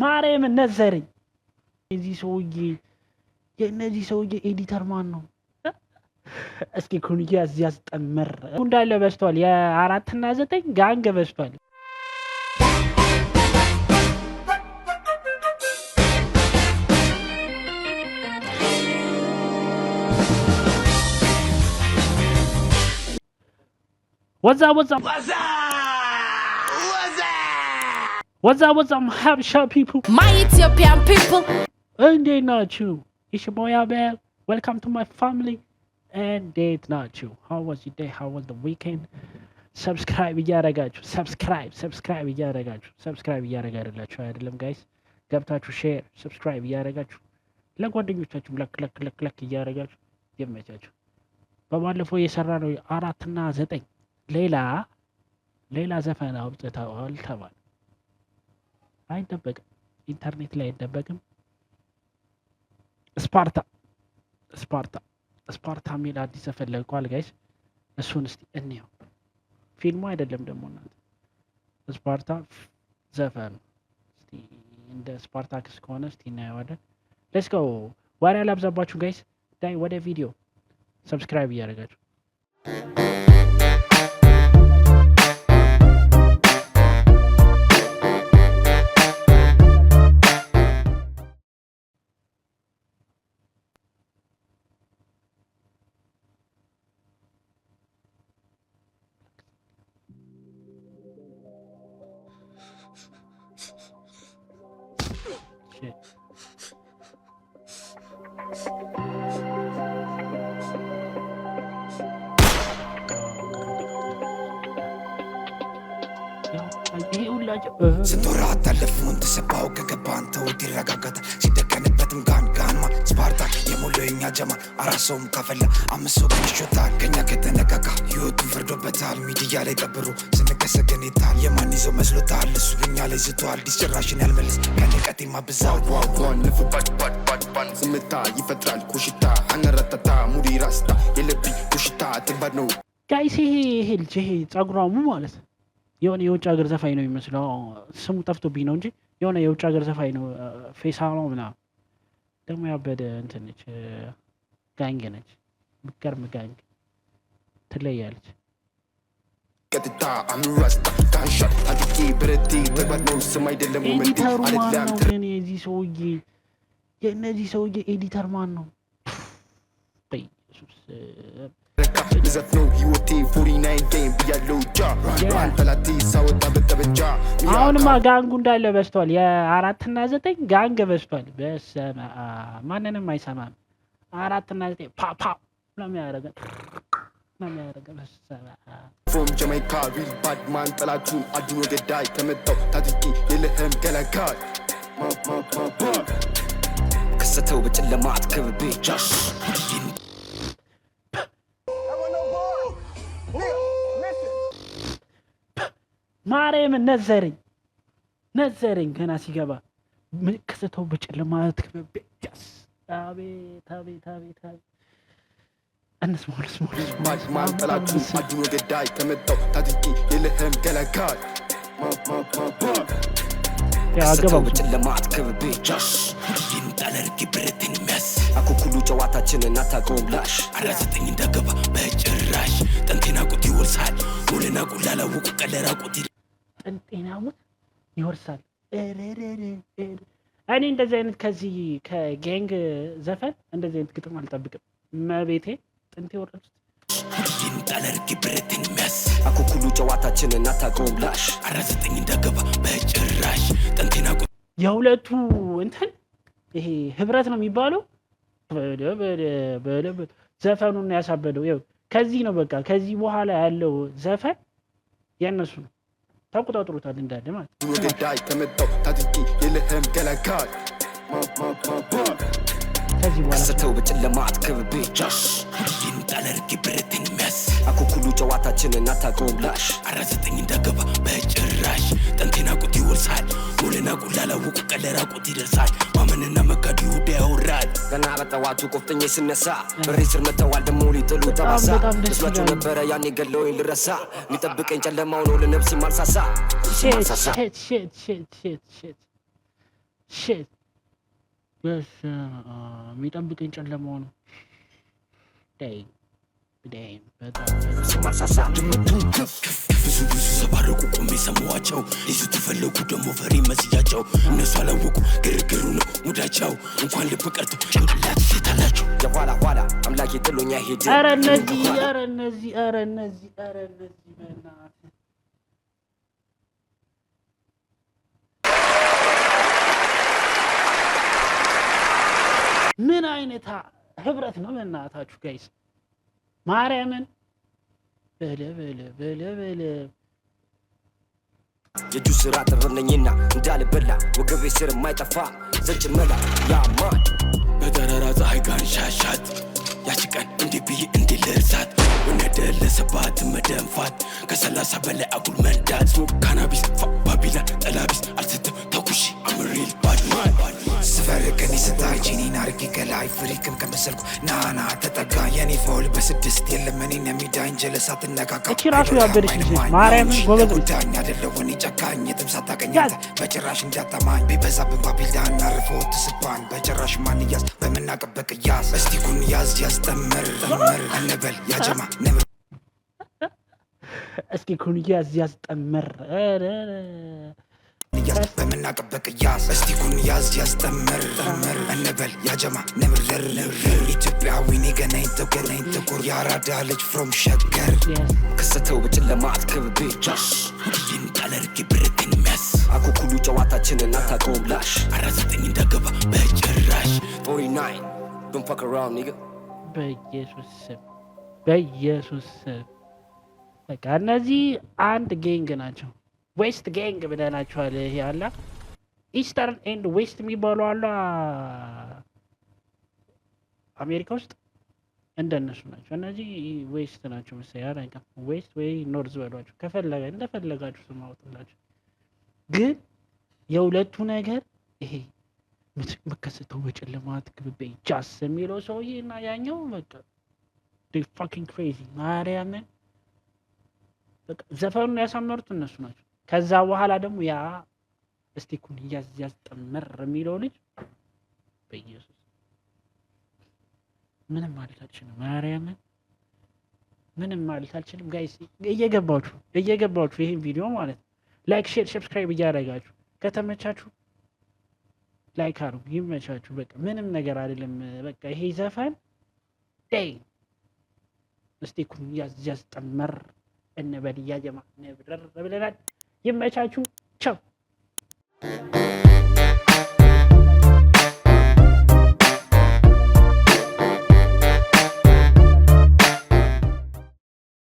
ማርያም ነዘረኝ። እዚህ ሰውዬ የእነዚህ ሰውዬ ኤዲተር ማን ነው? እስኪ ኩንያ እዚህ ያስጠመር እንዳለ በስቷል። የ4 እና 9 ጋንግ በስቷል። What's up, Habsha people? My Ethiopian people. Indeed not you. It's your boy Abel. Welcome to my family. Indeed not you. How was your day? How was the weekend? Subscribe እያደረጋችሁ subscribe እያደረጋችሁ subscribe እያደረጋችሁ አይደለም guys? ገብታችሁ share subscribe እያደረጋችሁ ለጓደኞቻችሁ ለክ እያደረጋችሁ ይመቻችሁ። በባለፈው የሰራ ነው 4 እና 9 ሌላ ዘፈን አውጥተዋል ተባለ። አይደበቅም፣ ኢንተርኔት ላይ አይደበቅም። ስፓርታ የሚል አዲስ ዘፈን ለቋል ጋይስ። እሱን እስቲ እንየው። ፊልሙ አይደለም ደግሞ እናንተ ስፓርታ ዘፈን እስቲ እንደ ስፓርታክስ ከሆነ እስቲ እናየዋለን። ሌትስ ጎ። ወሬ አላብዛባችሁ ጋይስ። ዳይ ወደ ቪዲዮ ሰብስክራይብ እያደረጋችሁ ስትወራ አታለፉን ተሰባው ከገባን ተውት ይረጋጋታ ሲደቀንበትም ጋንማ ስፓርታ የሞላው የኛ ጀማ አራሰውም ካፈላ አምስት ግን ይሾታል ከኛ ከተነቃቃ ህይወቱን ፈርዶበታል። ሚዲያ ላይ ቀብሩ ስንከሰገን ይታል የማን ይዘው መስሎታል እሱ ብኛ ላይ ዝቷል ዲስጭራሽን ያልመልስ ከንቀጤማ ብዛት ዋጓን ንፍ ባድባድባድባን ዝምታ ይፈጥራል ኩሽታ አነረጠታ ሙዲ ራስታ የልቢ ኩሽታ ትባድ ነው ጋይስ። ይሄ ልጅ ይሄ ጸጉራሙ ማለት የሆነ የውጭ ሀገር ዘፋኝ ነው የሚመስለው። ስሙ ጠፍቶብኝ ነው እንጂ የሆነ የውጭ ሀገር ዘፋኝ ነው። ፌሳ ነው ምናምን ደግሞ ያበደ እንትን ነች፣ ጋንግ ነች። ምቀርም ጋንግ ትለያለች። ቀጥታ አምራስታ ካንሻት አጥቂ ብረቲ ተባድ ነው ስም አይደለም ወመንዲ አይደለም ግን የእነዚህ ሰውዬ ኤዲተር ማን ነው? በኢየሱስ ይዘት ነው ህይወቴ 49 ጌም ብያለው ጃ ራን ፈላቲ ሳወጣ በተበጃ አሁንማ ጋንጉ እንዳለ በስቷል። የ4 እና 9 ጋንግ በስቷል። በሰማ ማንንም አይሰማም። 4 እና 9 ፓ ለሚያደርገው በሰማ from Jamaica real bad man ጠላቱን አድኖ ገዳይ ከመጣው ታጥቂ የለህም ገላጋይ ከሰተው በጨለማ አትከብቤ ጃሽ ማርያም ነዘረኝ ገና ሲገባ ከሰተው በጨለማ አትከብቤ ጃስ አቤት እንስማው ጠላቱን አድኖ ገዳይ ከመጣው ታጥቂ የለህም ገላጋይ ከሰተው በጨለማ አትከብቤ ጃሽ ይንጣለርኪ ብረትን ሚያስ አኩኩሉ ጨዋታችንን አታውቀውም ላሽ 49 እንዳገባ በጭራሽ ጠንቴና ቁት ይወርሳል ሙሉና ቁላላውቁ ቀለራ ቁት ጠንጤናሙት ይወርሳል። እኔ እንደዚህ አይነት ከዚህ ከጋንግ ዘፈን እንደዚህ አይነት ግጥም አልጠብቅም። መቤቴ ጥንቴ ወረዱት ይንጣለርኪ ብረትን ሚያስ አኩኩሉ ጨዋታችንን አታውቀውም ላሽ 49 እንዳገባ በጭራሽ ጠንቴና ቁት የሁለቱ እንትን ይሄ ህብረት ነው የሚባለው። ዘፈኑን ያሳበደው ይኸው ከዚህ ነው። በቃ ከዚህ በኋላ ያለው ዘፈን የነሱ ነው። ተቆጣጥሩታል እንዳለ ማለት ነው። ገዳይ ከመጣው ታጥቂ የለህም ገላጋይ ከዚህ በኋላ ከሰተው በጨለማ አትከብቤ ጃሽ ይንጣለርኪ ብረትን ሚያስ አኩኩሉ ጨዋታችንን አታውቀውም ላሽ 49 እንዳገባ በጭራሽ ጠንቴና ቁት ይወርሳል ሙሉና ቁላላውቁ ቀለራ ቁት ይደርሳል ማመንና መካዱ ይሁዳ ያወራል ገና በጠዋቱ ቆፍጠኝ ስነሳ በሬ ስር መተዋል ደሞ ሊጥሉ ተባሳ መስሏቸው ነበረ ያኔ ገለውኝ ልረሳ ሊጠብቀኝ ጨለማው ነው ለነፍስ ማልሳሳ ሽት በስ የሚጠብቀኝ ጨለማው ነው። ብዙ ሰባረቁ ቆሜ ሰማዋቸው ሊይዙ ተፈለጉ ደግሞ ፈሪ መስያቸው እነሱ አላወቁ ግርግሩ ነው ሙዳቸው እንኳን ልብ ቀርቶ ጭንቅላት ሴት አላቸው የኋላ ኋላ አምላክ የጥሎኛ ሄደ ኧረ እነዚህ በእናትህ ምን አይነት ህብረት ነው በእናታችሁ ጋይስ ማርያምን በለ የጁ ስራ ጥርነኝና እንዳልበላ ወገቤ ስር የማይጠፋ ዘጭ መላ ያማን በጠራራ ፀሐይ ጋንሻሻት ያቺ ቀን እንዲህ ብዬ እንዲህ ልርሳት ወነደለሰባት መደንፋት ከ30 በላይ አጉል መንዳት ካናቢስ ባቢላ ጠላቢስ አልስትም ተኩሺ አምሪል ባድማን ስፈርቅን ስታይ ጂኒን አርጌ ገላይ ፍሪክም ከመሰልኩ ናና ተጠጋ የኔ ፎል በስድስት የለም እኔን የሚዳኝ ጀለሳ ትነካካ እቺ ራሱ ያበደች ልጅ ማርያምን ጎበዝ ጉዳኝ አደለውን ጨካኝ የትም ሳታገኛት በጭራሽ እንዳጠማኝ ቢበዛብን ባቢልዳን አርፈው ትስባን በጭራሽ ማንያዝ በምናቅበቅ ያዝ እስቲ ኩን ያዝ ያስጠምር እንበል ያጀማ ነብር እስቲ ኩን ያዝ ያስጠምር በምናቅበቅ ያዝ እስቲ ኩን ያዝ ያስጠምር እንበል ያጀማ ነብር ኢትዮጵያዊ ገናኝ ጥቁር የአራዳ ልጅ ፍሮም ሸገር ከሰተው በጨለማ አትከብቤ ጃሽ ይህን ጣለርጌ ብረትን ሚያስ አኩኩሉ ጨዋታችንን አታውቀውም ላሽ 49 እንዳገባ በጭራሽ 49 don't fuck around nigga በኢየሱስ በቃ እነዚህ አንድ ጌንግ ናቸው ዌስት ጌንግ ብለናቸዋል ይሄ አላ ኢስተርን ኤንድ ዌስት የሚባሉ አላ አሜሪካ ውስጥ እንደነሱ ናቸው እነዚህ ዌስት ናቸው መሰለኝ አላንካ ዌስት ወይ ኖርዝ በሏቸው እንደፈለጋችሁ ስም አውጡላቸው ግን የሁለቱ ነገር ይሄ መከሰተው በጨለማት ግብቤ ጃስ የሚለው ሰውዬ እና ያኛው በቃ they fucking crazy ማርያምን በቃ ዘፈኑን ያሳመሩት እነሱ ናቸው ከዛ በኋላ ደግሞ ያ እስቲ ኩን ያስጠመር የሚለው ልጅ በኢየሱስ ምንም ማለት አልችልም ማርያምን ምንም ማለት አልችልም ጋይስ እየገባችሁ ይሄን ቪዲዮ ማለት ላይክ ሼር ሰብስክራይብ እያደረጋችሁ ከተመቻችሁ ላይክ አድርጉ ይመቻችሁ በቃ ምንም ነገር አይደለም በቃ ይሄ ዘፈን እስቲ ኩን ያስጠመር እንበል ያጀማ ነብር ብለናል ይመቻችሁ ቻው